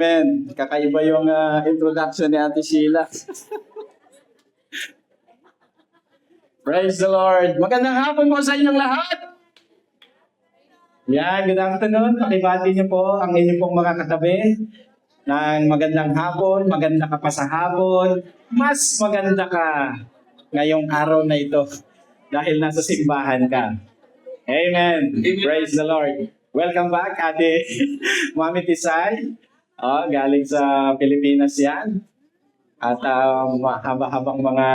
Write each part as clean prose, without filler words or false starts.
Men, kakaiba yung introduction ni Ate Sheila. Praise the Lord. Magandang hapon po sa inyong lahat. Yan, good afternoon. Pakibati niyo po ang inyong pong mga katabi ng magandang hapon, maganda ka pa sa hapon, mas maganda ka ngayong araw na ito dahil nasa simbahan ka. Amen. Praise the Lord. Welcome back, Ate Mami Tisay. Galing sa Pilipinas yan. At mahaba-habang mga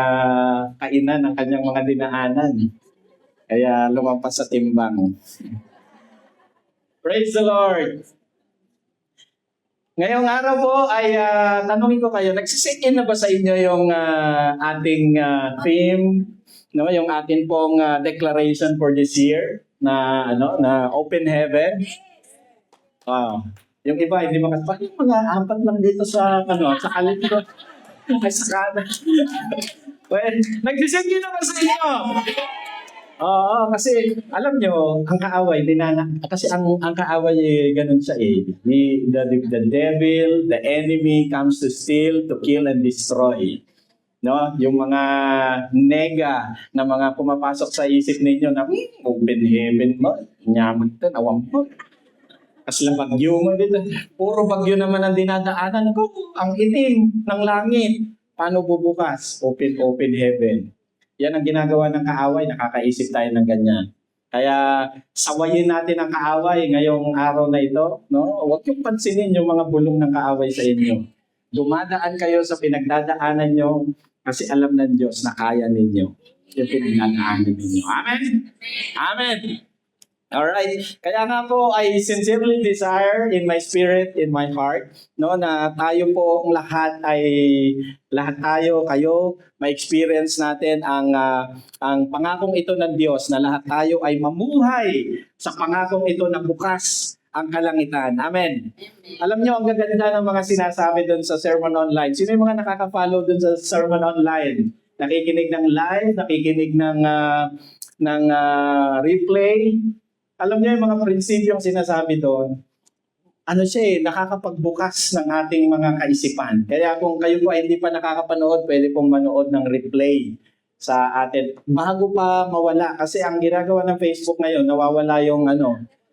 kainan ang kanyang mga dinaanan. Kaya lumampas sa timbang. Praise the Lord. Ngayong araw po ay tanungin ko kayo, nagsisik-in na ba sa inyo yung ating theme, no? Yung atin pong declaration for this year na na open heaven? Yung iba hindi makasama, yung mga apat lang dito sa sa kalit ko. Ay, sa kanan. Well, nagsisik-in na ba sa inyo? Oo, kasi alam nyo, ang kaaway, kasi ang kaaway ganun siya The devil, the enemy comes to steal, to kill, and destroy. No? Yung mga nega na mga pumapasok sa isip ninyo na, open heaven mo, nyaman to, nawang mo. Kasi lang bagyo mo dito. Puro bagyo naman ang dinadaanan ko. Ang itim ng langit. Paano bubukas? Open heaven. Yan ang ginagawa ng kaaway, nakakaisip tayo ng ganyan. Kaya sawayin natin ang kaaway ngayong araw na ito. No? Huwag yung pansinin yung mga bulong ng kaaway sa inyo. Dumadaan kayo sa pinagdadaanan nyo kasi alam ng Diyos na kaya ninyo yung pinagdadaanan ninyo. Amen? Amen! Alright. Kaya nga po, I sincerely desire in my spirit, in my heart, no, na tayo po lahat tayo, kayo, ma-experience natin ang pangakong ito ng Diyos na lahat tayo ay mamuhay sa pangakong ito na bukas ang kalangitan. Amen. Alam niyo, ang gaganda ng mga sinasabi doon sa Sermon Online. Sino yung mga nakaka-follow doon sa Sermon Online? Nakikinig ng live, nakikinig ng replay. Alam niyo yung mga prinsipyong sinasabi doon, nakakapagbukas ng ating mga kaisipan. Kaya kung kayo po ay hindi pa nakakapanood, pwede pong manood ng replay sa atin. Bago pa mawala, kasi ang ginagawa ng Facebook ngayon, nawawala yung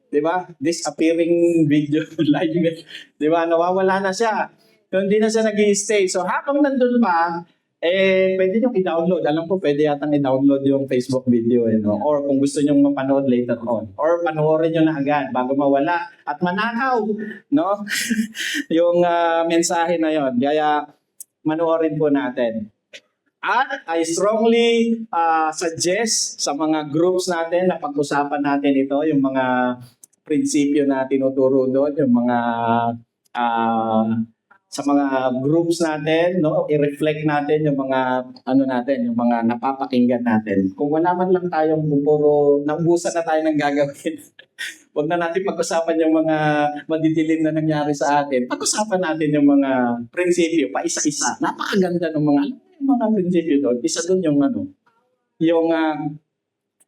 di ba? Disappearing video live. Di ba? Nawawala na siya. So, hindi na siya nag-i-stay. So habang nandun pa, pwede nyo i-download. Alam ko, pwede yatang i-download yung Facebook video. No? Or kung gusto nyo mapanood later on. Or panoorin nyo na agad bago mawala. At manakaw, no? yung mensahe na yon. Kaya, manoorin po natin. At I strongly suggest sa mga groups natin na pag-usapan natin ito, yung mga prinsipyo na tinuturo doon, yung mga sa mga groups natin, no, i-reflect natin yung mga yung mga napapakinggan natin. Kung wala man lang tayong puro naubusan na tayo ng gagawin. Huwag na natin pag-usapan yung mga madidilim na nangyari sa atin. Pag-usapan natin yung mga prinsipyo pa isa-isa. Napakaganda ng mga prinsipyo doon. Isa doon yung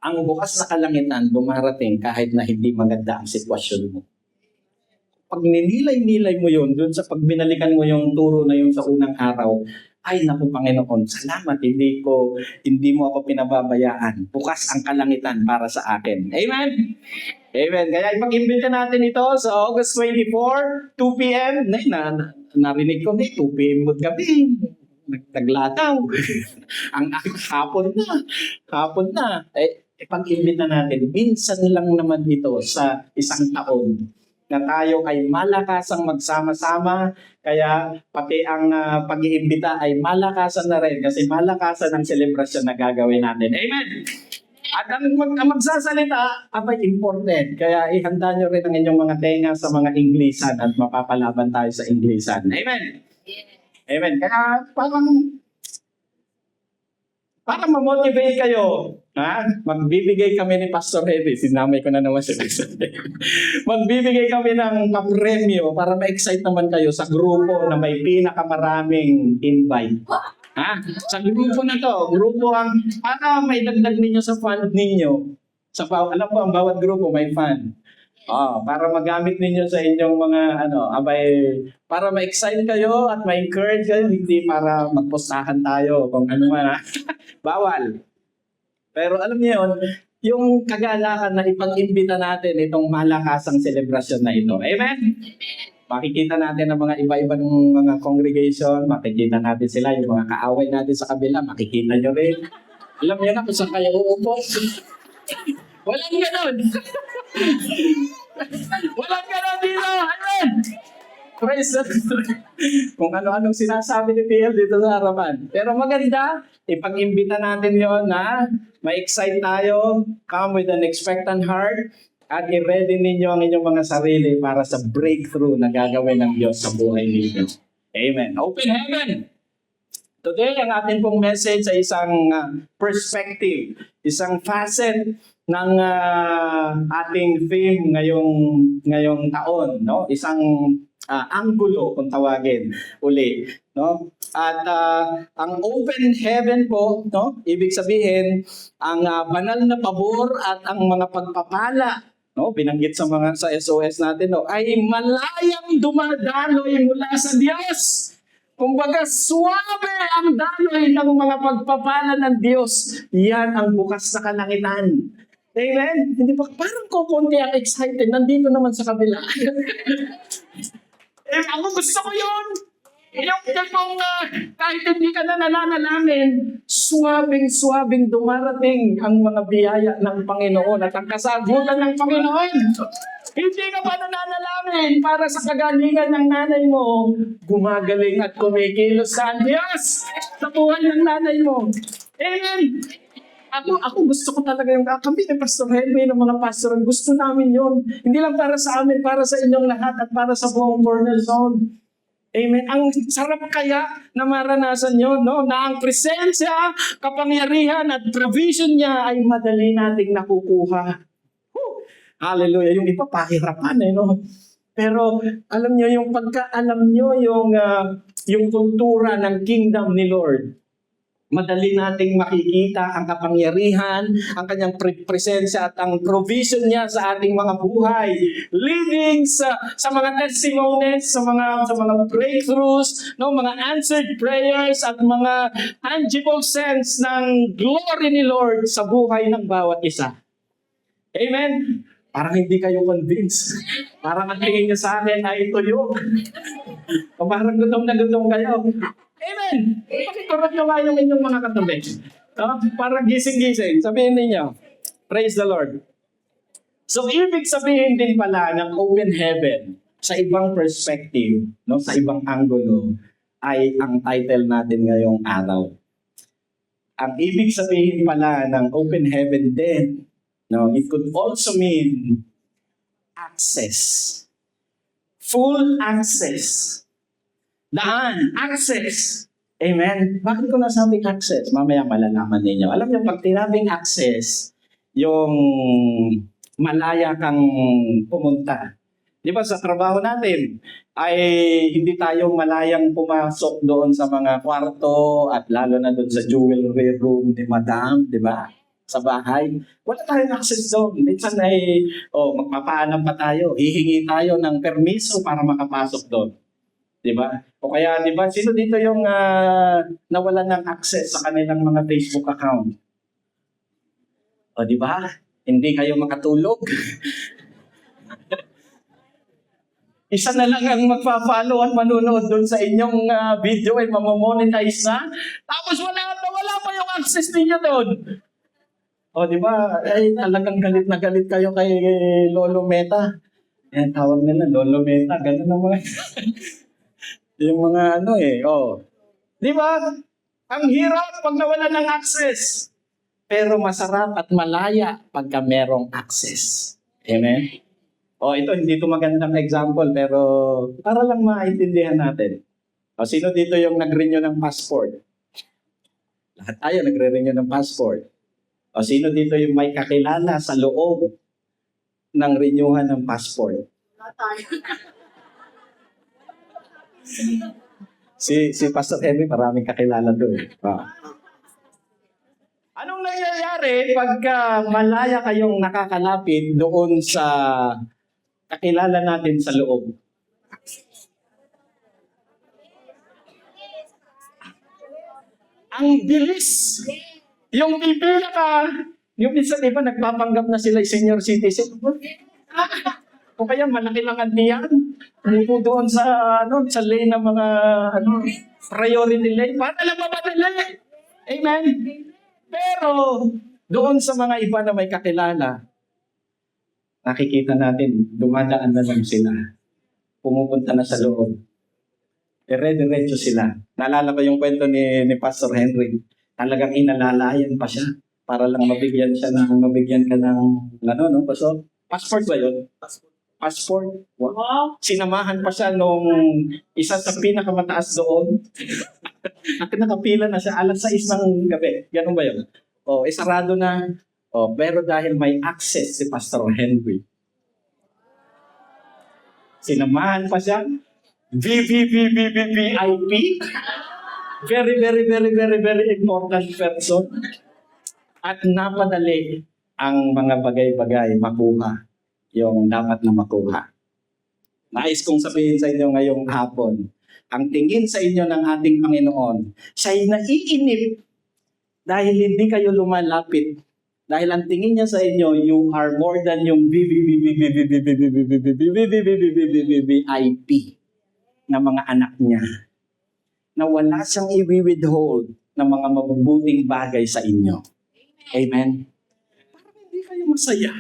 ang bukas na kalangitan dumarating kahit na hindi maganda ang sitwasyon mo. Pag ninilay-nilay mo yun, dun sa pagbinalikan mo yung turo na yun sa unang araw, ay naku Panginoon, salamat, hindi mo ako pinababayaan. Bukas ang kalangitan para sa akin. Amen? Amen. Kaya ipag-imbita natin ito sa August 24, 2 p.m. Narinig ko, 2 p.m. gabi. Naglataw. ang hapon na. Ipag-imbita natin, minsan lang naman ito sa isang taon na tayo ay malakasang magsama-sama, kaya pati ang pag-iimbita ay malakasan na rin kasi malakasan ang selebrasyon na gagawin natin. Amen! At ang magsasalita, abay important. Kaya ihanda nyo rin ang inyong mga tenga sa mga Inglisan at mapapalaban tayo sa Inglisan. Amen! Amen! Kaya para ma-motivate kayo, magbibigay kami ni Pastor Eddie. Sinamay ko na naman si Pastor Eddie. Magbibigay kami ng premyo para ma-excite naman kayo sa grupo na may pinakamaraming invite. Sa grupo na to, para may dagdag ninyo sa fund ninyo. Alam ko, ang bawat grupo may fund. Para magamit ninyo sa inyong mga para ma-excite kayo at ma-encourage kayo, hindi para magpostahan tayo kung ano man. Bawal. Pero alam niyo yun, yung kagalakan na ipag-imbita natin itong malakasang selebrasyon na ito. Amen? Makikita natin ang mga iba-ibang mga congregation, makikita natin sila, yung mga kaaway natin sa kabila, makikita nyo rin. Alam niyo na kung saan kayo uupo. Walang ganon. Walang ganon dito. Amen. Praise the Lord. Kung ano-anong sinasabi ni PL dito sa harapan. Pero maganda, ipag-imbita natin yon na ma-excite tayo, come with an expectant heart, at i-ready ninyo ang inyong mga sarili para sa breakthrough na gagawin ng Diyos sa buhay ninyo. Amen. Open heaven! Today, ang ating pong message ay isang perspective, isang facet ng ating theme ngayong taon, no? Isang anggulo kung tawagin uli, no? At ang open heaven po, no? Ibig sabihin ang banal na pabor at ang mga pagpapala, no? Binanggit sa SOS natin, no? Ay malayang dumadaloy mula sa Diyos. Kumbaga, suwabe ang daloy ng mga pagpapala ng Diyos. Yan ang bukas na kalangitan. Amen? Hindi ba? Parang kukunti ang excited. Nandito naman sa kabila. Ako gusto ko yun. Yung tipong kahit hindi ka na nananalangin, suwabing dumarating ang mga biyaya ng Panginoon at ang kasagutan ng Panginoon. Hindi ka ba nananalangin para sa kagalingan ng nanay mo, gumagaling at kumikilos sa Diyos sa buhay ng nanay mo. Amen. Ako gusto ko talaga yung kami ni Pastor Henry ng mga pastor, gusto namin yun. Hindi lang para sa amin, para sa inyong lahat at para sa buong Corner Zone. Amen. Ang sarap kaya na maranasan nyo, no? Na ang presensya, kapangyarihan at provision niya ay madali nating nakukuha. Hallelujah. Yung iba pahirapan no? Pero alam nyo, yung pagka-alam nyo yung kultura ng kingdom ni Lord, madali nating makikita ang kapangyarihan, ang kanyang presensya at ang provision niya sa ating mga buhay, leading sa mga testimonies, sa mga breakthroughs, no, mga answered prayers at mga tangible sense ng glory ni Lord sa buhay ng bawat isa. Amen. Parang hindi kayo convinced. Parang ang tingin niyo sa akin ay tuyo. O parang gutom na gutom kayo. Amen! Pakiturot nyo nga yung inyong mga katabi. No? Parang gising-gising. Sabihin ninyo, praise the Lord. So, ibig sabihin din pala ng open heaven sa ibang perspective, no, sa ibang angulo, ay ang title natin ngayong araw. Ang ibig sabihin pala ng open heaven din, no, it could also mean access. Full access. Daan, access. Amen? Bakit ko nasabing access? Mamaya malalaman ninyo. Alam niyo, pag tinabing access, yung malaya kang pumunta. Di ba sa trabaho natin, ay hindi tayo malayang pumasok doon sa mga kwarto at lalo na doon sa jewelry room ni Madam, di ba? Sa bahay. Wala tayong access doon. Minsan ay, magpapaalam pa tayo. Hihingi tayo ng permiso para makapasok doon. Di ba? O kaya, di ba, sino dito yung nawalan ng access sa kanilang mga Facebook account? O di ba? Hindi kayo makatulog. Isa na lang ang magpa-follow at manunood doon sa inyong video ay mamamonetize na. Tapos wala pa yung access ninyo doon. O di ba? Ay, talagang galit na galit kayo kay Lolo Meta. Yan, tawag nila, Lolo Meta. Ganun ang mga... yung mga Di ba? Ang hirap pag nawala ng access. Pero masarap at malaya pagka merong access. Amen? Ito, hindi ito magandang example, pero para lang maintindihan natin. Sino dito yung nag-renew ng passport? Lahat tayo nagre-renew ng passport. Sino dito yung may kakilala sa loob ng renewhan ng passport? Si Pastor Henry, maraming kakilala doon. Anong nangyayari pagka malaya kayong nakakalapit doon sa kakilala natin sa loob. Ang bilis. Yung pipila ka, yung minsan iba nagpapanggap na sila senior citizen. O kaya malaki lang ang tiyan. Umupo doon sa sa lane ng mga priority lane. Para lang mamadali. Amen. Pero doon sa mga iba na may kakilala, nakikita natin, dumadaan na lang sila. Pumupunta na sa loob. Dire-diretso sila. Naalala ko yung kwento ni Pastor Henry. Talagang inalalayan pa siya para lang mabigyan ka ng Pastor? Passport ba yun? Passport? Wow. Sinamahan pa siya nung isa sa pinakamataas doon. Nakapila na siya alas 6 ng gabi. Ganun ba yun? Sarado na. Pero dahil may access si Pastor Henry, sinamahan pa siya. VIP. Very, very, very, very, very important person. At napadali ang mga bagay-bagay makuha yung dapat na makuha. Nais kong sabihin sa inyo ngayong hapon, ang tingin sa inyo ng ating Panginoon, siya'y naiinip dahil hindi kayo lumalapit. Dahil ang tingin niya sa inyo, you are more than yung VIP na mga anak niya. Na wala siyang i-withhold ng mga mabubuting bagay sa inyo. Amen? Parang hindi kayo masaya.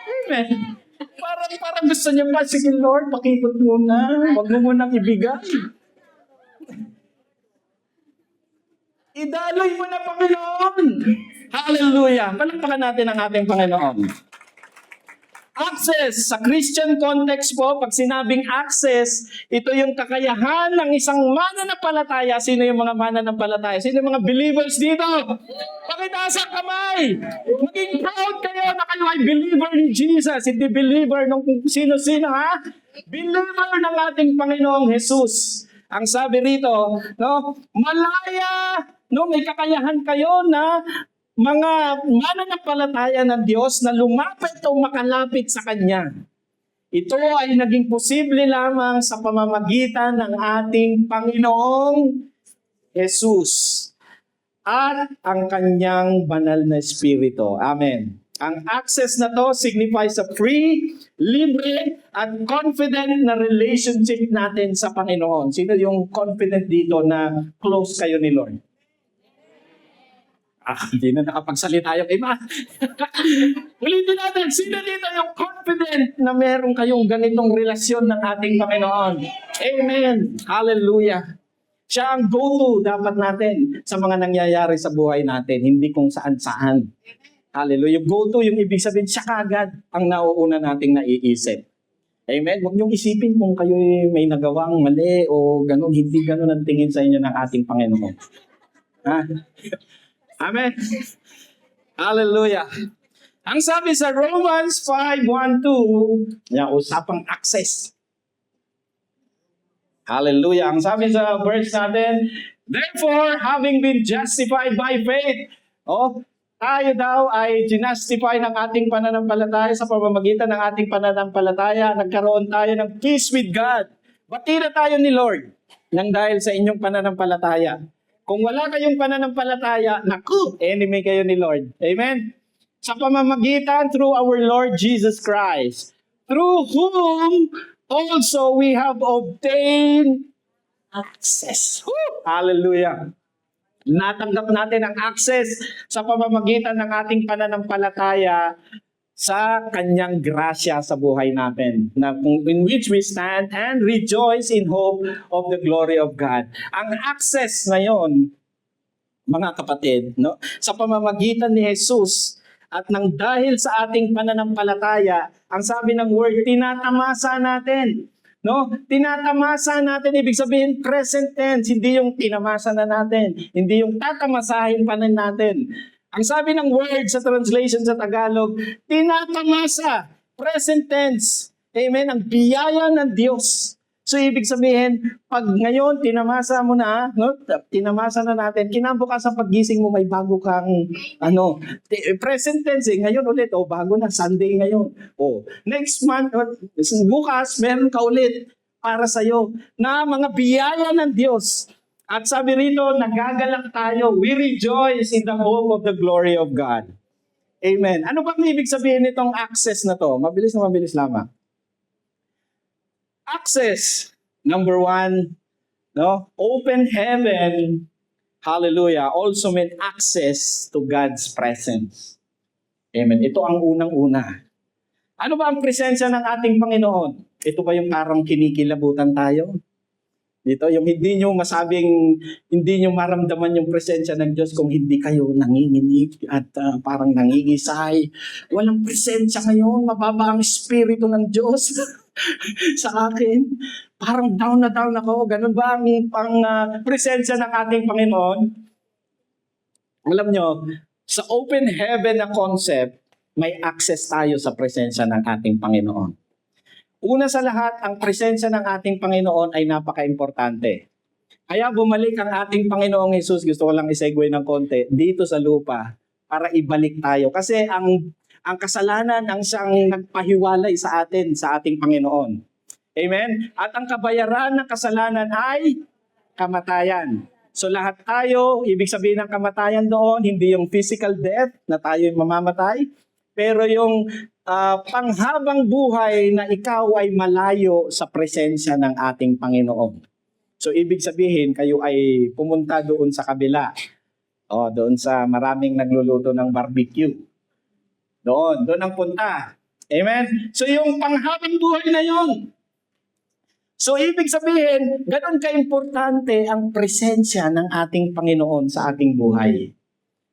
Amen? Parang gusto niya pa, sige Lord, pakipot muna. Huwag mo munang ibigay. Idaloy mo na, Panginoon. Hallelujah. Palakpakan natin ang ating Panginoon. Access. Sa Christian context po, pag sinabing access, ito yung kakayahan ng isang mananampalataya. Sino yung mga mananampalataya? Sino yung mga believers dito? Pakitaas ang kamay. Maging proud kayo na kayo ay believer ni Jesus. Hindi believer ng kung sino-sino, ha? Believer ng ating Panginoong Jesus. Ang sabi rito, malaya, may kakayahan kayo na mga mananampalataya ng Diyos na lumapit o makalapit sa Kanya. Ito ay naging posible lamang sa pamamagitan ng ating Panginoong Jesus at ang Kanyang banal na Espiritu. Amen. Ang access na to signifies a free, libre, at confident na relationship natin sa Panginoon. Sino yung confident dito na close kayo ni Lord? Hindi na nakapagsalita yung iba. Ulitin natin, sino dito yung confident na meron kayong ganitong relasyon ng ating Panginoon? Amen. Hallelujah. Siya ang go-to dapat natin sa mga nangyayari sa buhay natin, hindi kung saan-saan. Hallelujah. Yung go-to, yung ibig sabihin, siya kagad ang nauuna nating naiisip. Amen. Huwag niyong isipin kung kayo may nagawang mali o gano'n. Hindi gano'n ang tingin sa inyo ng ating Panginoon. Ha? Amen. Hallelujah. Ang sabi sa Romans 5:1-2, usapang access. Hallelujah. Ang sabi sa verse natin, therefore, having been justified by faith, tayo daw ay ginastify ng ating pananampalataya sa pamamagitan ng ating pananampalataya. Nagkaroon tayo ng peace with God. Batida tayo ni Lord nang dahil sa inyong pananampalataya. Kung wala kayong pananampalataya, enemy kayo ni Lord. Amen? Sa pamamagitan through our Lord Jesus Christ, through whom also we have obtained access. Woo! Hallelujah. Natanggap natin ang access sa pamamagitan ng ating pananampalataya sa kanyang grasya sa buhay natin, in which we stand and rejoice in hope of the glory of God. Ang access ngayon, mga kapatid, sa pamamagitan ni Jesus at nang dahil sa ating pananampalataya, ang sabi ng word, tinatamasa natin. Tinatamasa natin, ibig sabihin present tense, hindi yung tinamasa na natin, hindi yung tatamasahin pa natin. Ang sabi ng word sa translation sa Tagalog, tinatamasa, present tense. Amen. Ang biyaya ng Diyos So, ibig sabihin, pag ngayon, tinamasa mo na, no? Tinamasa na natin, kinabukasan paggising mo, may bago kang, present tense, ngayon ulit, bago na, Sunday ngayon. Next month, bukas, meron ka ulit para sa'yo na mga biyaya ng Diyos. At sabi rito, nagagalak tayo. We rejoice in the hope of the glory of God. Amen. Ano bang ibig sabihin nitong access na to? Mabilis na mabilis lamang. Access, number one, no? Open heaven, hallelujah, also meant access to God's presence. Amen. Ito ang unang-una. Ano ba ang presensya ng ating Panginoon? Ito ba yung parang kinikilabutan tayo? Dito, yung hindi nyo masabing, hindi nyo maramdaman yung presensya ng Diyos kung hindi kayo nanginginig at parang nangingisay. Walang presensya ngayon, mababa ang Espiritu ng Diyos sa akin. Parang down na down ako. Ganun ba ang presensya ng ating Panginoon? Alam nyo, sa open heaven na concept, may access tayo sa presensya ng ating Panginoon. Una sa lahat, ang presensya ng ating Panginoon ay napaka-importante. Kaya bumalik ang ating Panginoong Hesus, gusto ko lang isegue ng konti, dito sa lupa para ibalik tayo. Kasi ang kasalanan ang siyang nagpahiwalay sa atin, sa ating Panginoon. Amen? At ang kabayaran ng kasalanan ay kamatayan. So lahat tayo, ibig sabihin ng kamatayan doon, hindi yung physical death na tayo mamamatay, pero yung panghabang buhay na ikaw ay malayo sa presensya ng ating Panginoon. So ibig sabihin, kayo ay pumunta doon sa kabila. Doon sa maraming nagluluto ng barbecue. Doon ang punta. Amen? So yung panghabang buhay na yun. So ibig sabihin, ganun ka-importante ang presensya ng ating Panginoon sa ating buhay.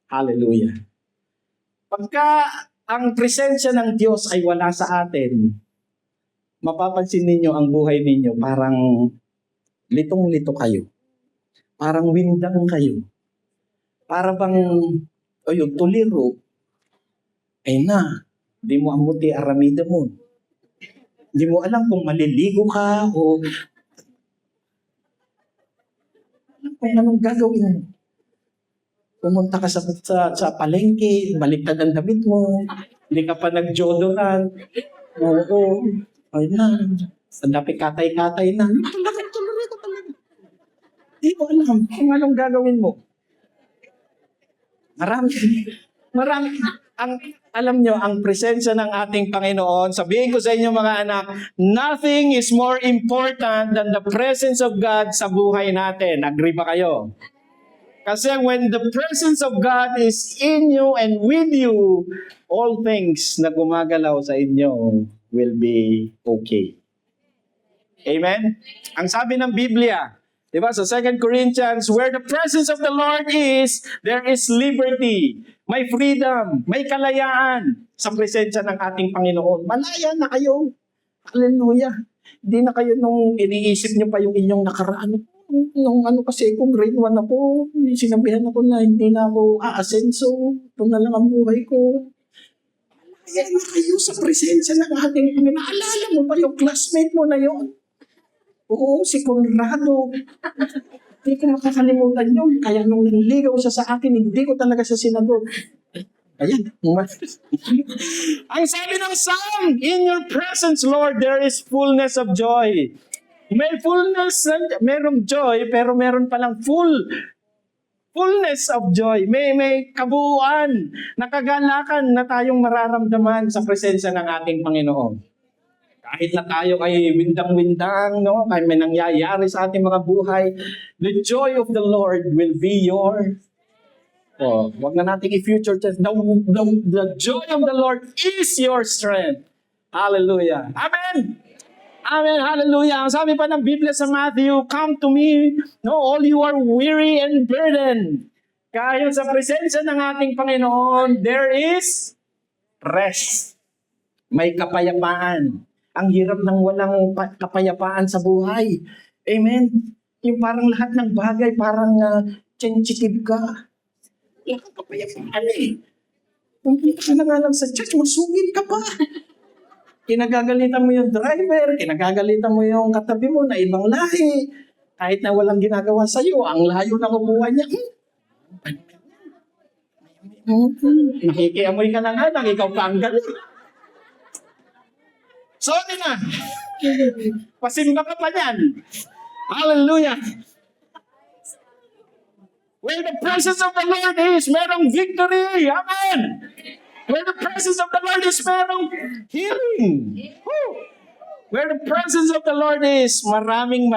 Hallelujah. Pagka ang presensya ng Diyos ay wala sa atin, mapapansin ninyo ang buhay ninyo parang litong-lito kayo. Parang windang kayo. Para bang, yung tuliro, di mo amuti aramida mo. Di mo alam kung maliligo ka o alam kung anong gagawin mo. Pumunta ka sa palengke, baliktad ang damit mo, hindi ka pa nag-deodorant. Ang dapat katay-katay na. Tuloy ko talaga. Hindi mo alam kung anong gagawin mo. Marami. Alam nyo, ang presensya ng ating Panginoon, sabihin ko sa inyo mga anak, nothing is more important than the presence of God sa buhay natin. Agree ba kayo? Kasi when the presence of God is in you and with you, all things na gumagalaw sa inyo will be okay. Amen? Ang sabi ng Biblia, di ba, sa 2 Corinthians, where the presence of the Lord is, there is liberty. May freedom, may kalayaan sa presensya ng ating Panginoon. Malaya na kayo. Hallelujah. Hindi na kayo nung iniisip niyo pa yung inyong nakaraan. Nung kasi kung grade 1 ako, sinabihan ako na hindi na ako aasenso. Ito na lang ang buhay ko. Malaya na kayo sa presensya ng ating Panginoon. Naalala mo ba yung classmate mo na yun? Oo, si Conrado. Hindi ko makakalimutan yun. Kaya nung niligaw siya sa akin, hindi ko talaga siya sinagot. Ayan. Ang sabi ng Psalm, in your presence, Lord, there is fullness of joy. May fullness, merong joy, pero meron palang fullness of joy. May kabuuan, nakagalakan na tayong mararamdaman sa presensya ng ating Panginoon. Kahit na tayo ay windang-windang, no? Kahit may nangyayari sa ating mga buhay, the joy of the Lord will be your. Wag na natin i-future tense. The joy of the Lord is your strength. Hallelujah. Amen. Amen. Hallelujah. Ang sabi pa ng Biblia sa Matthew, come to me, no, all you are weary and burdened. Kaya sa presensya ng ating Panginoon, there is rest. May kapayapaan. Ang hirap ng walang kapayapaan sa buhay. Amen. Yung parang lahat ng bagay, parang sensitive ka. Wala kang kapayapaan eh. Pumunta ka na nga lang sa church, masugid ka pa. Kinagagalitan mo yung driver, kinagagalitan mo yung katabi mo na ibang lahi. Kahit na walang ginagawa sa'yo, ang layo ng upuan niya. Nakikiamoy ka na nga lang, ikaw pa ang galing. Sorry na. Pasimba ka pa yan. Hallelujah. Where the presence of the Lord is, merong victory. Amen. Where the presence of the Lord is, merong healing. Woo. Where the presence of the Lord is, marami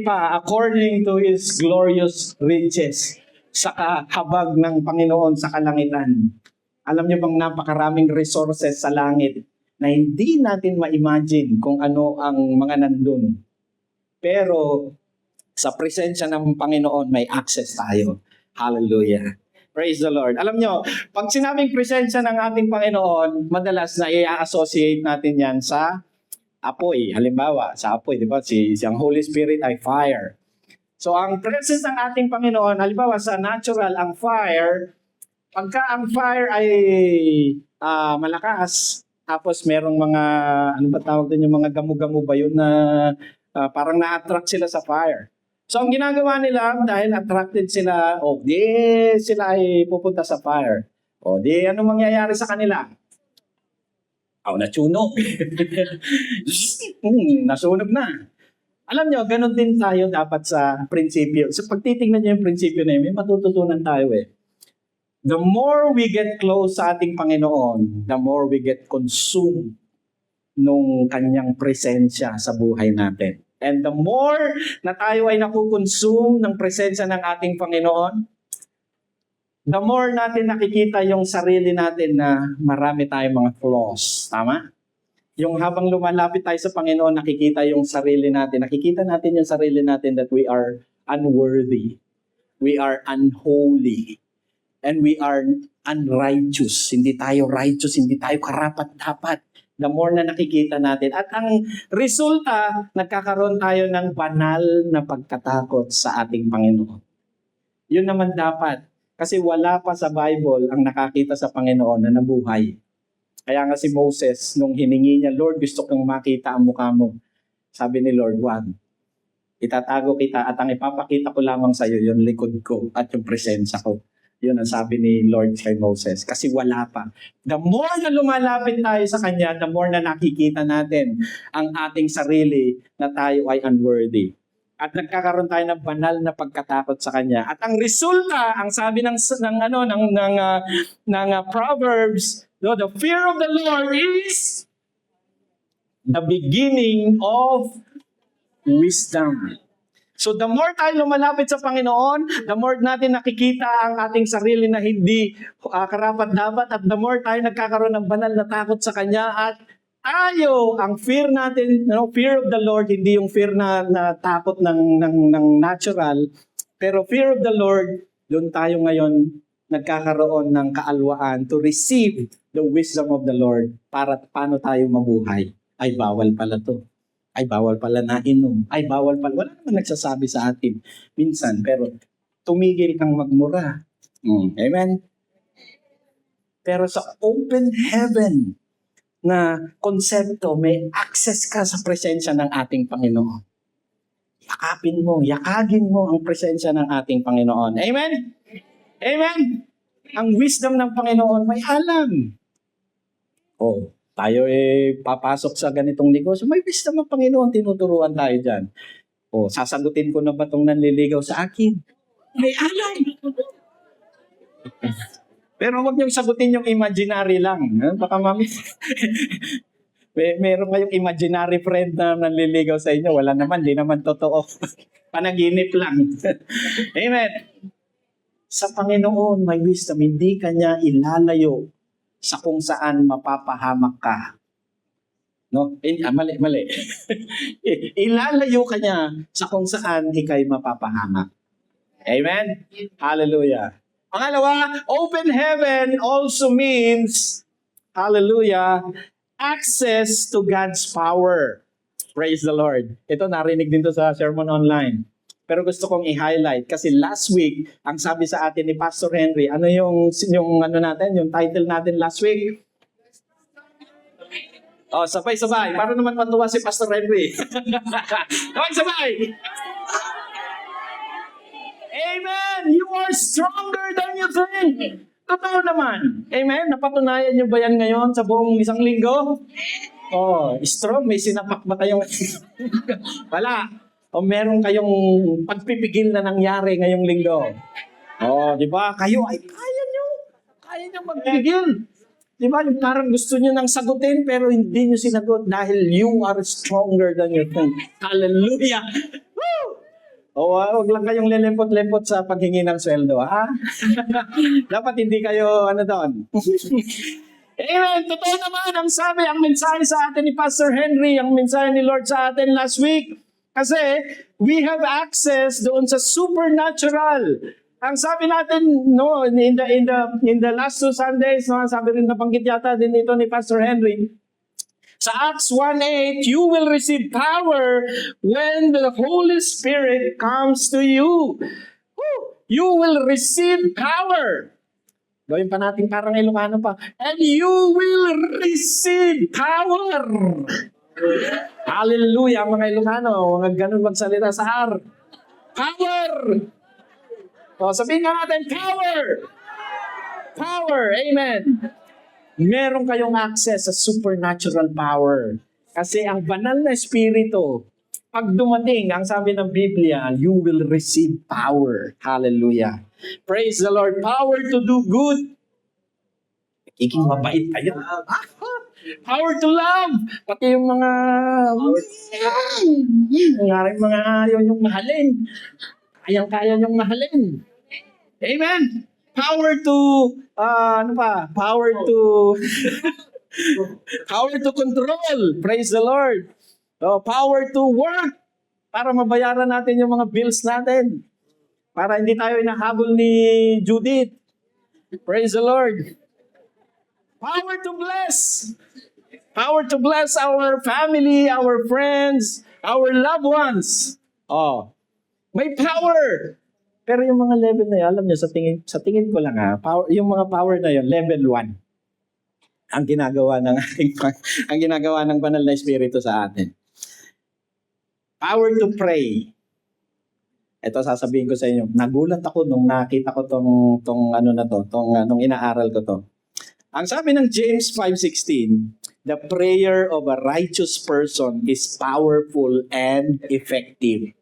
pa according to His glorious riches sa kahabag ng Panginoon sa kalangitan. Alam niyo bang napakaraming resources sa langit na hindi natin ma-imagine kung ano ang mga nandun. Pero sa presensya ng Panginoon, may access tayo. Hallelujah. Praise the Lord. Alam nyo, pag sinabing presensya ng ating Panginoon, madalas na i-associate natin yan sa apoy. Halimbawa, sa apoy, di ba? Ang Holy Spirit ay fire. So, ang presence ng ating Panginoon, halimbawa sa natural, ang fire, pagka ang fire ay malakas, tapos merong mga, ano ba tawag din yung mga gamu-gamu ba yun na parang na-attract sila sa fire. So, ang ginagawa nila, dahil attracted sila, di sila ay pupunta sa fire. Di ano mangyayari sa kanila? Natsunog. Nasunog na. Alam nyo, ganun din tayo dapat sa prinsipyo. So, pag titignan nyo yung prinsipyo na yun, may matututunan tayo eh. The more we get close sa ating Panginoon, the more we get consumed nung kanyang presensya sa buhay natin. And the more na tayo ay nakukonsume ng presensya ng ating Panginoon, the more natin nakikita yung sarili natin na marami tayong mga flaws. Tama? Yung habang lumalapit tayo sa Panginoon, nakikita yung sarili natin. Nakikita natin yung sarili natin that we are unworthy. We are unholy. And we are unrighteous. Hindi tayo righteous, hindi tayo karapat-dapat. The more na nakikita natin. At ang resulta, nagkakaroon tayo ng banal na pagkatakot sa ating Panginoon. Yun naman dapat. Kasi wala pa sa Bible ang nakakita sa Panginoon na nabuhay. Kaya nga si Moses, nung hiningi niya, Lord, gusto kong makita ang mukha mo. Sabi ni Lord, wag. Itatago kita at ang ipapakita ko lamang sa iyo, yung likod ko at yung presensya ko. Yun ang sabi ni Lord kay Moses. Kasi wala pa. The more na lumalapit tayo sa Kanya, the more na nakikita natin ang ating sarili na tayo ay unworthy. At nagkakaroon tayo ng banal na pagkatakot sa Kanya. At ang resulta, ang sabi ng Proverbs, the fear of the Lord is the beginning of wisdom. So the more tayo lumalapit sa Panginoon, the more natin nakikita ang ating sarili na hindi karapat-dapat at the more tayo nagkakaroon ng banal na takot sa Kanya at tayo, ang fear natin, fear of the Lord, hindi yung fear na takot ng natural, pero fear of the Lord, doon tayo ngayon nagkakaroon ng kaalwaan to receive the wisdom of the Lord para paano tayo mabuhay. Ay, bawal pala to. Ay, bawal pala na inom. Ay, bawal pala. Wala naman nagsasabi sa atin minsan, pero tumigil kang magmura. Amen? Pero sa open heaven na konsepto, may access ka sa presensya ng ating Panginoon. Yakapin mo, yakagin mo ang presensya ng ating Panginoon. Amen? Amen? Ang wisdom ng Panginoon may alam. Tayo papasok sa ganitong negosyo. May wisdom ng Panginoon, tinuturuan tayo dyan. Sasagutin ko na ba itong nanliligaw sa akin? May alam. Pero huwag niyong sagutin yung imaginary lang. Baka mami, meron kayong imaginary friend na nanliligaw sa inyo. Wala naman, di naman totoo. Panaginip lang. Amen. Sa Panginoon, may wisdom. Hindi kanya ilalayo sa kung saan mapapahamak ka. No? Mali. Ilalayo ka niya sa kung saan ikay mapapahamak. Amen? Hallelujah. Pangalawa, open heaven also means, hallelujah, access to God's power. Praise the Lord. Ito, narinig din to sa sermon online. Pero gusto kong i-highlight kasi last week, ang sabi sa atin ni Pastor Henry, yung title natin last week? Oh, sabay-sabay. Para naman matuwa si Pastor Henry. Sabay-sabay. Amen! You are stronger than you think. Totoo naman. Amen? Napatunayan niyo ba yan ngayon sa buong isang linggo? Oh, strong. May sinapak ba kayong... Wala. O meron kayong pagpipigil na nangyari ngayong linggo. Oh, di ba? Kayo ay kaya nyo. Kaya nyo magpigil. Di ba? Yung parang gusto nyo nang sagutin pero hindi nyo sinagot dahil you are stronger than you think. Hallelujah! Woo! O, wag lang kayong lilempot-lempot sa paghingi ng sweldo, ha? Dapat hindi kayo, doon. Amen! Totoo naman, ang sabi, ang mensahe sa atin ni Pastor Henry, ang mensahe ni Lord sa atin last week. Kasi, we have access doon sa supernatural. Ang sabi natin, no, in the last 2 Sundays, no, sabi rin nabanggit yata din ito ni Pastor Henry, sa Acts 1:8, you will receive power when the Holy Spirit comes to you. Woo! You will receive power. Gawin pa natin parang Ilocano pa. And you will receive power. Hallelujah, mga Ilocano. Mga ganun magsalita sa R. Power! O, sabihin nga natin, power! Power! Amen! Meron kayong access sa supernatural power. Kasi ang banal na espiritu, pag dumating, ang sabi ng Biblia, you will receive power. Hallelujah. Praise the Lord. Power to do good. Iking mabait kayo. Power to love. Pati yung mga mga ayaw yung mahalin. Kayang-kaya yung mahalin. Amen. Power to, Power to, power to control. Praise the Lord. Power to work. Para mabayaran natin yung mga bills natin. Para hindi tayo inahabol ni Judith. Praise the Lord. Power to bless. Power to bless our family, our friends, our loved ones. Oh, may power. Pero yung mga level na yun, alam niyo, sa tingin ko lang yung mga power na yun, level 1. Ang ginagawa ng banal na espiritu sa atin. Power to pray. Ito sasabihin ko sa inyo, nagulat ako nung nakita ko nung inaaral ko to. Ang sabi ng James 5:16, the prayer of a righteous person is powerful and effective.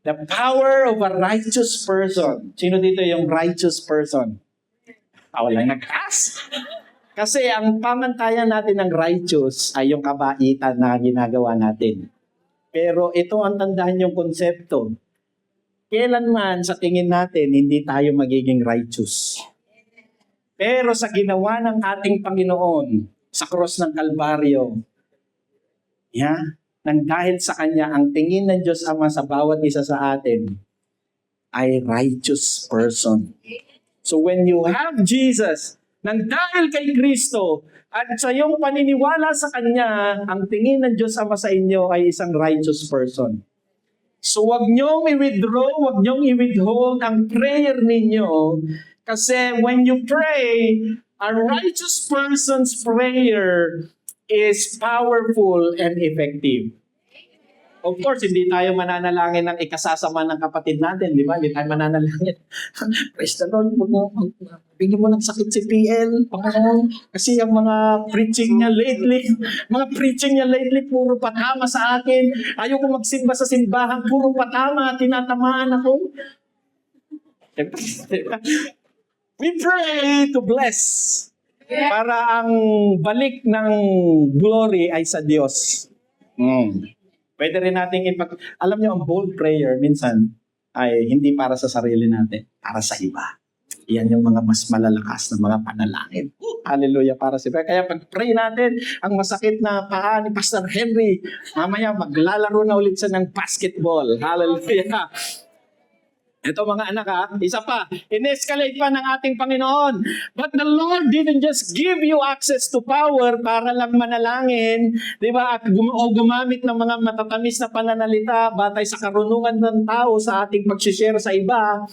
The power of a righteous person. Sino dito yung righteous person? Walang nagkas. Kasi ang pamantayan natin ng righteous ay yung kabaitan na ginagawa natin. Pero ito ang tandaan yung konsepto. Kailanman sa tingin natin, hindi tayo magiging righteous. Pero sa ginawa ng ating Panginoon, sa cross ng Kalbaryo, nang dahil sa Kanya, ang tingin ng Diyos Ama sa bawat isa sa atin ay righteous person. So when you have Jesus, nang dahil kay Kristo, at sa iyong paniniwala sa Kanya, ang tingin ng Diyos Ama sa inyo ay isang righteous person. So wag niyong i-withdraw, wag niyong i-withhold ang prayer ninyo, kasi when you pray, a righteous person's prayer is powerful and effective. Of course, hindi tayo mananalangin ng ikasasama ng kapatid natin, di ba? Hindi tayo mananalangin. Praise the Lord, bigyan mo ng sakit si PL. Kasi yung mga preaching niya lately, puro patama sa akin. Ayoko magsimba sa simbahan, puro patama, tinatamaan ako. We pray to bless. Para ang balik ng glory ay sa Diyos. Pwede rin natin alam niyo, ang bold prayer minsan ay hindi para sa sarili natin, para sa iba. Yan yung mga mas malalakas na mga panalangin. Hallelujah, para sa iba. Kaya pag-pray natin, ang masakit na paa ni Pastor Henry, mamaya maglalaro na ulit siya ng basketball. Hallelujah. Ito mga anak isa pa, in-escalate pa ng ating Panginoon. But the Lord didn't just give you access to power para lang manalangin, di ba? At gumamit ng mga matatamis na pananalita batay sa karunungan ng tao sa ating pag-share sa iba.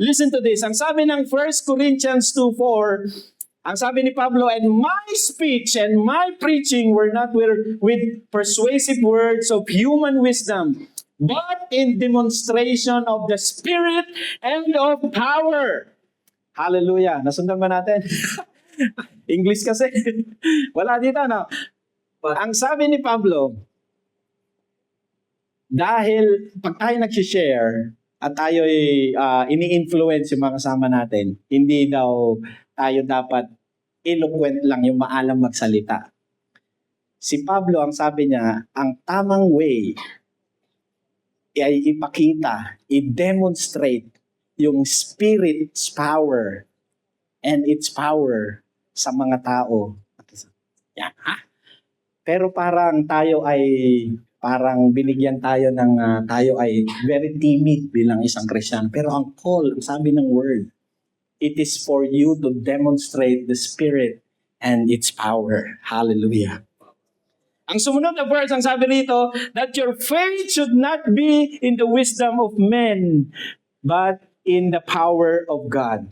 Listen to this. Ang sabi ng 1 Corinthians 2:4, Ang sabi ni Pablo, and my speech and my preaching were not with persuasive words of human wisdom, but in demonstration of the Spirit and of power. Hallelujah. Nasundan ba natin? English kasi. Wala dito, no? Ang sabi ni Pablo, dahil pag tayo nag-share at tayo ini-influence yung mga kasama natin, hindi daw tayo dapat eloquent lang, yung maalam magsalita. Si Pablo, ang sabi niya, ang tamang way ay ipakita, i-demonstrate yung Spirit's power and its power sa mga tao. Yan, ha? Pero parang tayo ay, parang binigyan tayo ng, tayo ay very timid bilang isang Kristiyano. Pero ang call, ang sabi ng word, it is for you to demonstrate the Spirit and its power. Hallelujah. Ang sumunod na verse, ang sabi rito, that your faith should not be in the wisdom of men, but in the power of God.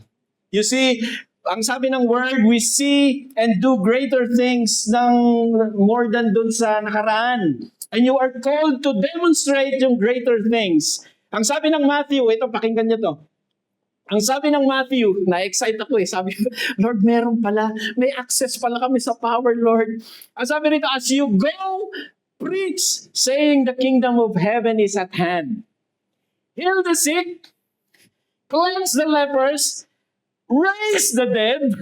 You see, ang sabi ng word, we see and do greater things ng more than dun sa nakaraan. And you are called to demonstrate yung greater things. Ang sabi ng Matthew, ito, pakinggan niyo to. Ang sabi ng Matthew, na-excite ako sabi ko, Lord, meron pala, may access pala kami sa power, Lord. Ang sabi rito, as you go, preach, saying the kingdom of heaven is at hand. Heal the sick, cleanse the lepers, raise the dead,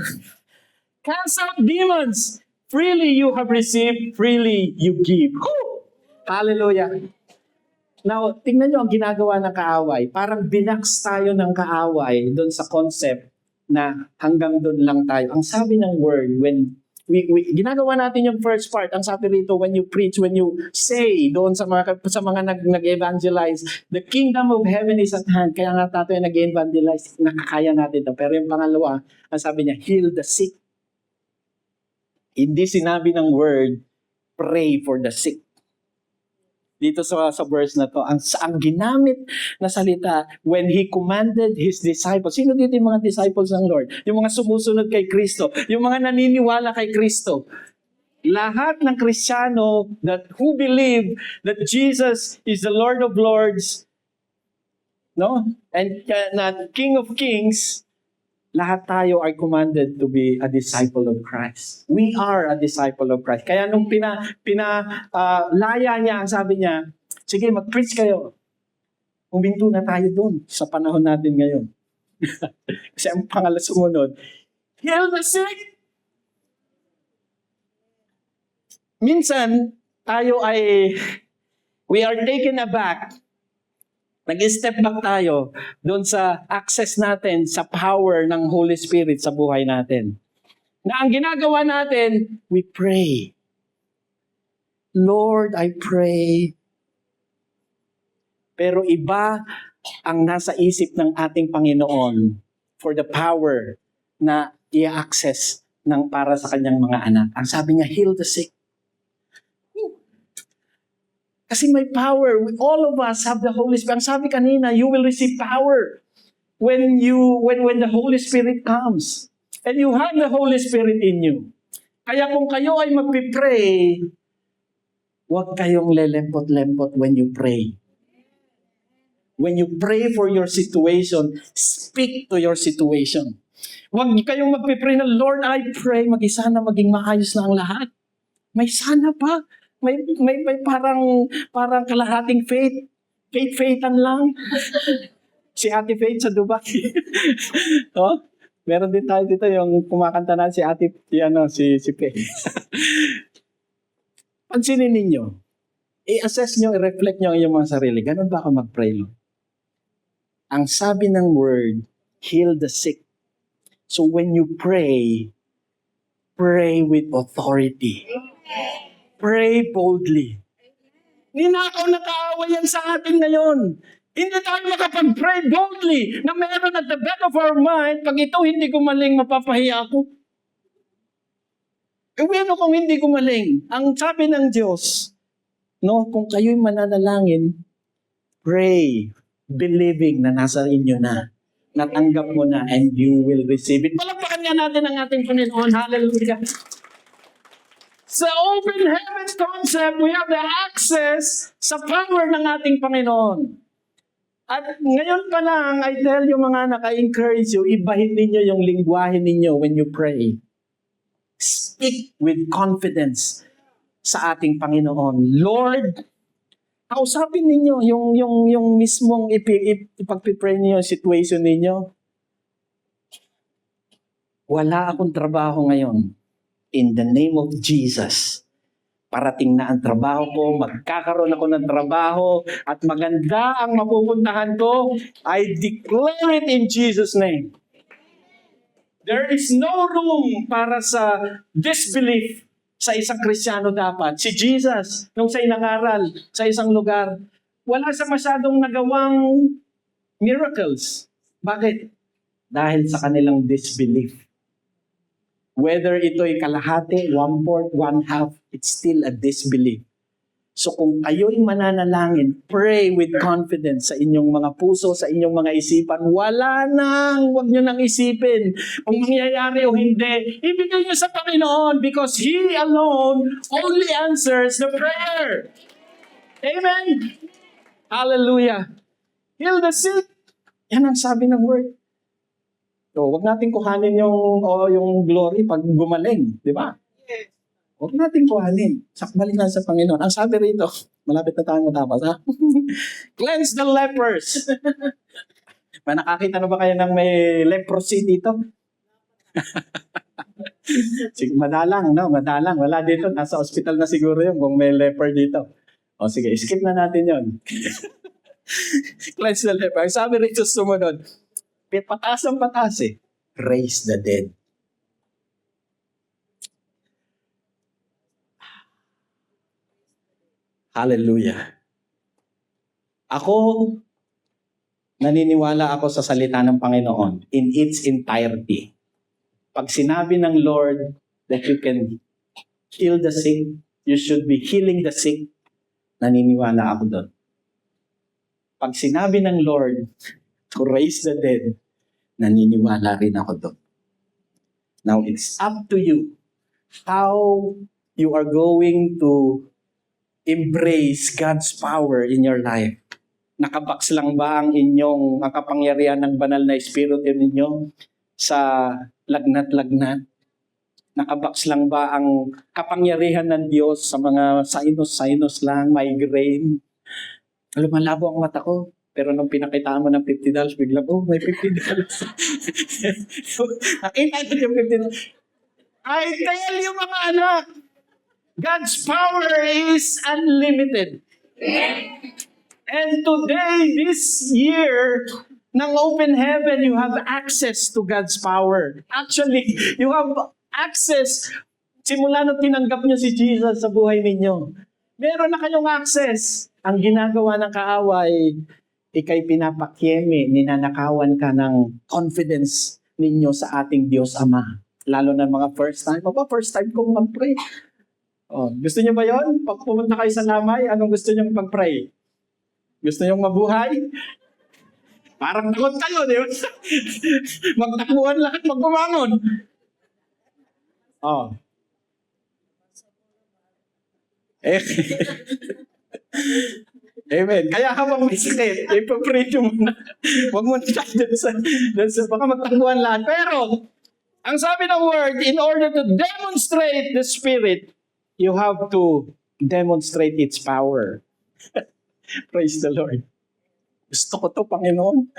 cast out demons. Freely you have received, freely you give. Woo! Hallelujah. Now, tingnan nyo ang ginagawa ng kaaway. Parang binaks tayo ng kaaway doon sa concept na hanggang doon lang tayo. Ang sabi ng word, when ginagawa natin yung first part, ang sabi rito, when you preach, when you say doon sa mga nag-evangelize, the kingdom of heaven is at hand. Kaya nga tayo nag-evangelize, nakakaya natin ito. Pero yung pangalawa, ang sabi niya, heal the sick. Hindi sinabi ng word, pray for the sick. Dito sa verse na to, ang ginamit na salita, when He commanded His disciples. Sino dito yung mga disciples ng Lord? Yung mga sumusunod kay Kristo. Yung mga naniniwala kay Kristo. Lahat ng Kristiyano who believe that Jesus is the Lord of Lords, no? And King of Kings, lahat tayo are commanded to be a disciple of Christ. We are a disciple of Christ. Kaya nung laya niya, ang sabi niya, sige, mag-preach kayo. Huminto na tayo dun sa panahon natin ngayon. Kasi ang sumunod, heal the sick. Minsan, we are taken aback. Nag-step back tayo doon sa access natin sa power ng Holy Spirit sa buhay natin. Na ang ginagawa natin, we pray. Lord, I pray. Pero iba ang nasa isip ng ating Panginoon for the power na i-access para sa kanyang mga anak. Ang sabi niya, heal the sick. Kasi may power. All of us have the Holy Spirit. Ang sabi kanina, you will receive power when the Holy Spirit comes. And you have the Holy Spirit in you. Kaya kung kayo ay magpipray, huwag kayong lelempot-lempot when you pray. When you pray for your situation, speak to your situation. Huwag kayong magpipray na, Lord, I pray, sana maging maayos na ang lahat. May sana pa. May parang kalahating faith. Faith-faithan lang. Si Ate Faith sa Dubai. Oh, meron din tayo dito yung kumakanta na si Ate, si Faith. Pansinin ninyo. I-assess nyo, i-reflect nyo ang iyong mga sarili. Ganun ba ako mag-pray, Lord? Ang sabi ng word, heal the sick. So when you pray with authority. Pray boldly. Ninakaw na kaaway yan sa atin ngayon. Hindi tayo makapag-pray boldly na meron at the back of our mind, pag ito hindi gumaling, mapapahiya ako. Ano kung hindi gumaling? Ang sabi ng Diyos, no, kung kayo'y mananalangin, pray, believing na nasa inyo na. Natanggap mo na and you will receive it. Palakpakan nga natin ang ating Panginoon. Hallelujah. Sa open heaven concept, we have the access sa power ng ating Panginoon. At ngayon pa lang, I tell you mga naka-encourage you, ibahin ninyo yung lingwahe ninyo when you pray. Speak with confidence sa ating Panginoon. Lord, kausapin ninyo yung mismong ipagpipray niyo yung situation ninyo. Wala akong trabaho ngayon. In the name of Jesus, parating na ang trabaho ko, magkakaroon ako ng trabaho, at maganda ang mapupuntahan ko. I declare it in Jesus' name. There is no room para sa disbelief sa isang Kristiyano dapat. Si Jesus, nung siya'y nangaral sa isang lugar, wala siya masyadong nagawang miracles. Bakit? Dahil sa kanilang disbelief. Whether ito'y kalahati, 1/4, 1/2, it's still a disbelief. So kung kayo'y mananalangin, pray with confidence sa inyong mga puso, sa inyong mga isipan. Wala nang, huwag nyo nang isipin kung mangyayari o hindi. Ibigay nyo sa Panginoon because He alone only answers the prayer. Amen? Hallelujah. Heal the sick. Yan ang sabi ng word. So, huwag natin kuhanin yung glory pag gumaling, di ba? Huwag natin kuhanin. Sakbalik na sa Panginoon. Ang sabi rito, malapit na tayo matapos, ha? Cleanse the lepers. Nakakita na ba kayo ng may leprosy dito? Sige, madalang, no? Madalang. Wala dito. Nasa ospital na siguro yun kung may leper dito. O sige, skip na natin yun. Cleanse the leper. Ang sabi rito sumunod, pataas ang pataas eh. Raise the dead. Hallelujah. Ako, naniniwala ako sa salita ng Panginoon in its entirety. Pag sinabi ng Lord that you can heal the sick, you should be healing the sick, naniniwala ako doon. Pag sinabi ng Lord to raise the dead, naniniwala rin ako doon. Now, it's up to you how you are going to embrace God's power in your life. Nakabaks lang ba ang inyong kapangyarihan ng banal na espiritu ninyo sa lagnat-lagnat? Nakabaks lang ba ang kapangyarihan ng Diyos sa mga sinus lang, migraine? Lumalabo ang mata ko. Pero nung pinakitaan mo ng $50, biglang, oh, may $50. Nakita ito yung $50. I tell you mga anak, God's power is unlimited. And today, this year, ng open heaven, you have access to God's power. Actually, you have access simula nung tinanggap niyo si Jesus sa buhay ninyo. Meron na kayong access. Ang ginagawa ng kaaway, ikay pinapakyeme, ninanakawan ka ng confidence ninyo sa ating Diyos Ama. Lalo na mga first time. First time kong mag-pray. Oh, gusto niyo ba yon? Pag pumunta kayo sa lamay, anong gusto niyo pag-pray? Gusto niyo mabuhay? Parang takot kayo, di ba? Magtakbuhan lahat pag bumangon. Oh. Amen. Kaya habang may sakit, ipapray nyo muna. Huwag mo na dun sa baka magtakbuhan lahat. Pero, ang sabi ng word, in order to demonstrate the Spirit, you have to demonstrate its power. Praise the Lord. Gusto ko to, Panginoon.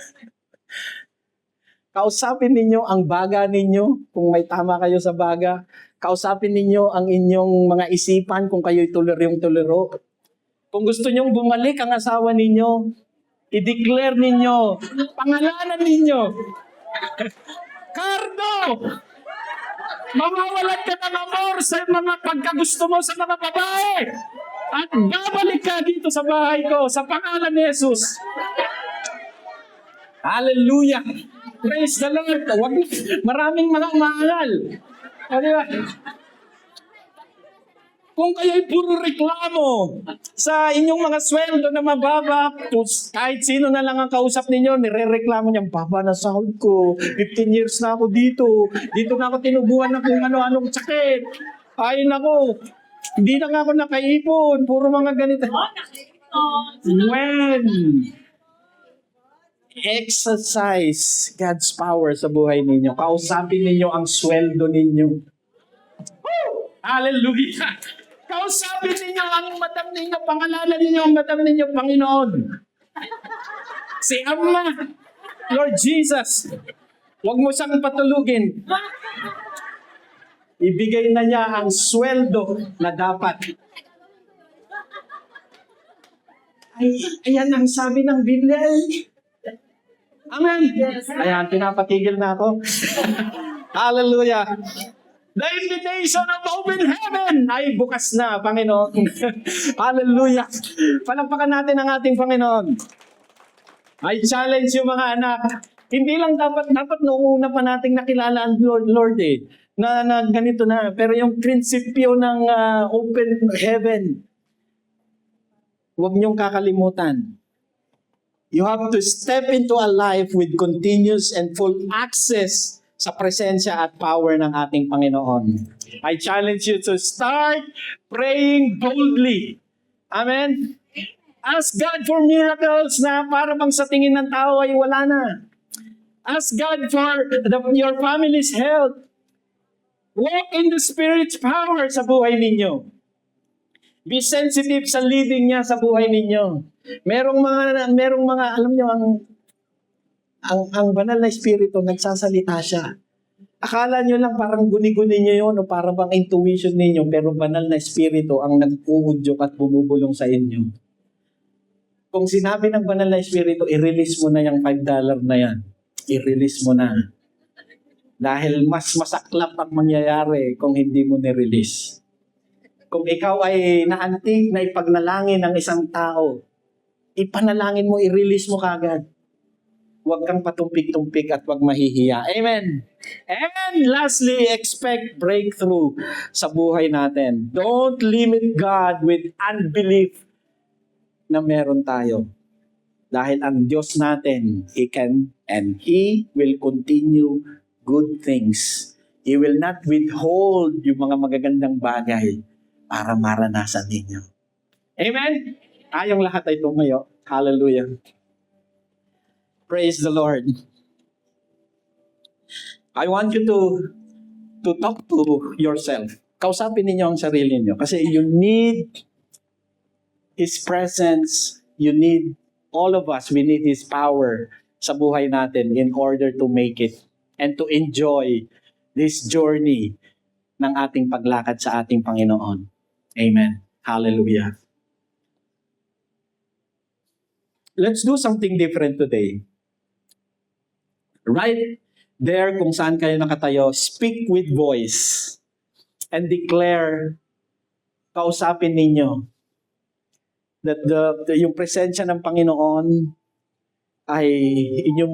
Kausapin ninyo ang baga ninyo, kung may tama kayo sa baga. Kausapin ninyo ang inyong mga isipan, kung kayo'y tuliro. Kung gusto nyong bumalik ang asawa ninyo, i-declare ninyo, pangalanan ninyo, Cardo! Mawawalan ka ng amor sa mga pagkagusto mo sa mga babae. At babalik ka dito sa bahay ko sa pangalan ni Jesus. Hallelujah! Praise the Lord! Maraming mga umaangal. O, di ba? Kung kayo'y puro reklamo sa inyong mga sweldo na mababa, kahit sino na lang ang kausap ninyo, nire-reklamo niya, baba na sahod ko, 15 years na ako dito, dito na ako tinubuhan ng kung ano-anong sakit. Ay nako, hindi na nga ako nakaipon, puro mga ganito. When exercise God's power sa buhay ninyo, kausapin ninyo ang sweldo ninyo. Hallelujah! Kausapin ninyo ang madam ninyo, pangalanan ninyo ang madam ninyo, Panginoon. Si Ama, Lord Jesus, huwag mo siyang patulugin. Ibigay na niya ang sweldo na dapat. Ayan ang sabi ng Biblia. Amen. Ayan, pinapatigil na ako. Hallelujah. The invitation of open heaven ay bukas na, Panginoon. Hallelujah. Palakpakan natin ang ating Panginoon. I challenge yung mga anak. Hindi lang dapat noong una pa nating nakilala ang Lord na ganito na. Pero yung prinsipyo ng open heaven, huwag niyong kakalimutan. You have to step into a life with continuous and full access sa presensya at power ng ating Panginoon. I challenge you to start praying boldly. Amen? Ask God for miracles na para bang sa tingin ng tao ay wala na. Ask God for your family's health. Walk in the Spirit's power sa buhay ninyo. Be sensitive sa leading niya sa buhay ninyo. Merong mga alam niyo ang banal na espiritu nagsasalita siya. Akala niyo lang parang guni-guni niyo yun o parang bang intuition niyo, pero banal na espiritu ang nag-uudyok at bumubulong sa inyo. Kung sinabi ng banal na espiritu, i-release mo na yung $5 na yan. I-release mo na. Dahil mas masaklap ang mangyayari kung hindi mo ni-release. Kung ikaw ay naantig na ipagnalangin ng isang tao, ipanalangin mo, i-release mo kagad. Huwag kang patumpik-tumpik at huwag mahihiya. Amen. And lastly, expect breakthrough sa buhay natin. Don't limit God with unbelief na meron tayo. Dahil ang Diyos natin, He can and He will continue good things. He will not withhold yung mga magagandang bagay para maranasan ninyo. Amen? Tayong lahat ay tumayo. Hallelujah. Praise the Lord. I want you to talk to yourself. Kausapin ninyo ang sarili niyo kasi you need His presence. You need, all of us, we need His power sa buhay natin in order to make it and to enjoy this journey ng ating paglakad sa ating Panginoon. Amen. Hallelujah. Let's do something different today. Right there kung saan kayo nakatayo, speak with voice and declare, kausapin ninyo that yung presensya ng Panginoon ay inyo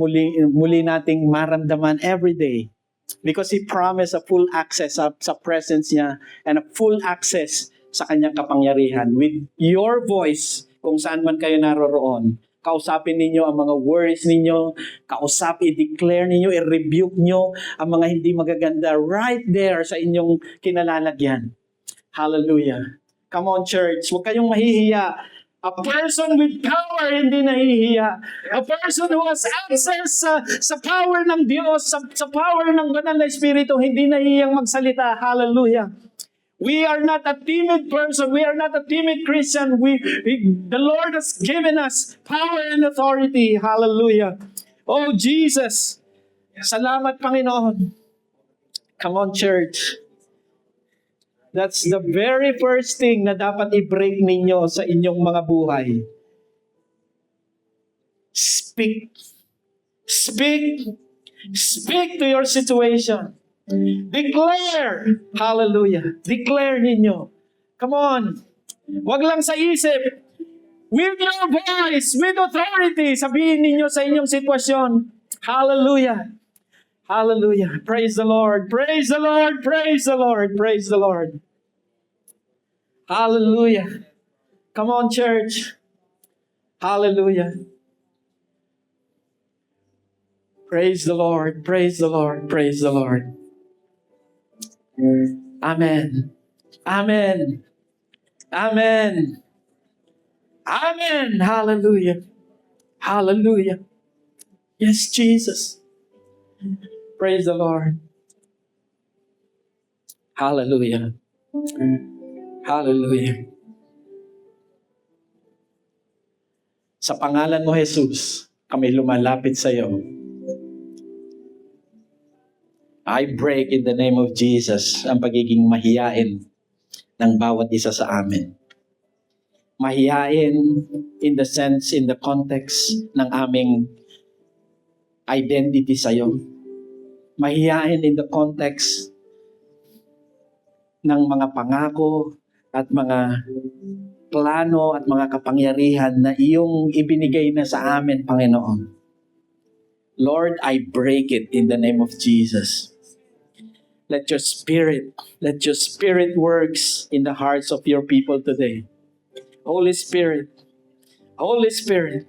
muli nating maramdaman every day. Because He promised a full access sa presence niya and a full access sa kanyang kapangyarihan. With your voice, kung saan man kayo naroroon, kausapin ninyo ang mga worries ninyo, i-declare ninyo, i-rebuke nyo ang mga hindi magaganda right there sa inyong kinalalagyan. Hallelujah. Come on, church. Huwag kayong mahihiya. A person with power hindi nahihiya. A person who has access sa power ng Diyos, sa power ng banal na Espiritu, hindi nahihiyang magsalita. Hallelujah. We are not a timid person. We are not a timid Christian. The Lord has given us power and authority. Hallelujah. Oh, Jesus. Salamat, Panginoon. Come on, church. That's the very first thing na dapat i-break ninyo sa inyong mga buhay. Speak. Speak. Speak to your situation. Declare. Hallelujah. Declare ninyo. Come on. Wag lang sa isip. With your voice, with authority, sabihin ninyo sa inyong sitwasyon. Hallelujah. Hallelujah. Praise the Lord. Praise the Lord. Praise the Lord. Praise the Lord. Hallelujah. Come on, church. Hallelujah. Praise the Lord. Praise the Lord. Praise the Lord. Amen. Amen. Amen. Amen. Hallelujah. Hallelujah. Yes, Jesus. Praise the Lord. Hallelujah. Hallelujah. Sa pangalan mo, Jesus, kami lumalapit sa iyo. I break in the name of Jesus ang pagiging mahiyain ng bawat isa sa amin. Mahiyain in the sense, in the context ng aming identity sa iyo. Mahiyain in the context ng mga pangako at mga plano at mga kapangyarihan na iyong ibinigay na sa amin, Panginoon. Lord, I break it in the name of Jesus. Let your spirit works in the hearts of your people today. Holy Spirit, Holy Spirit,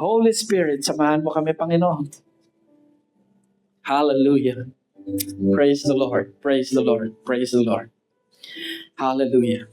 Holy Spirit, samahan mo kami, Panginoon. Hallelujah. Praise the Lord, praise the Lord, praise the Lord. Hallelujah.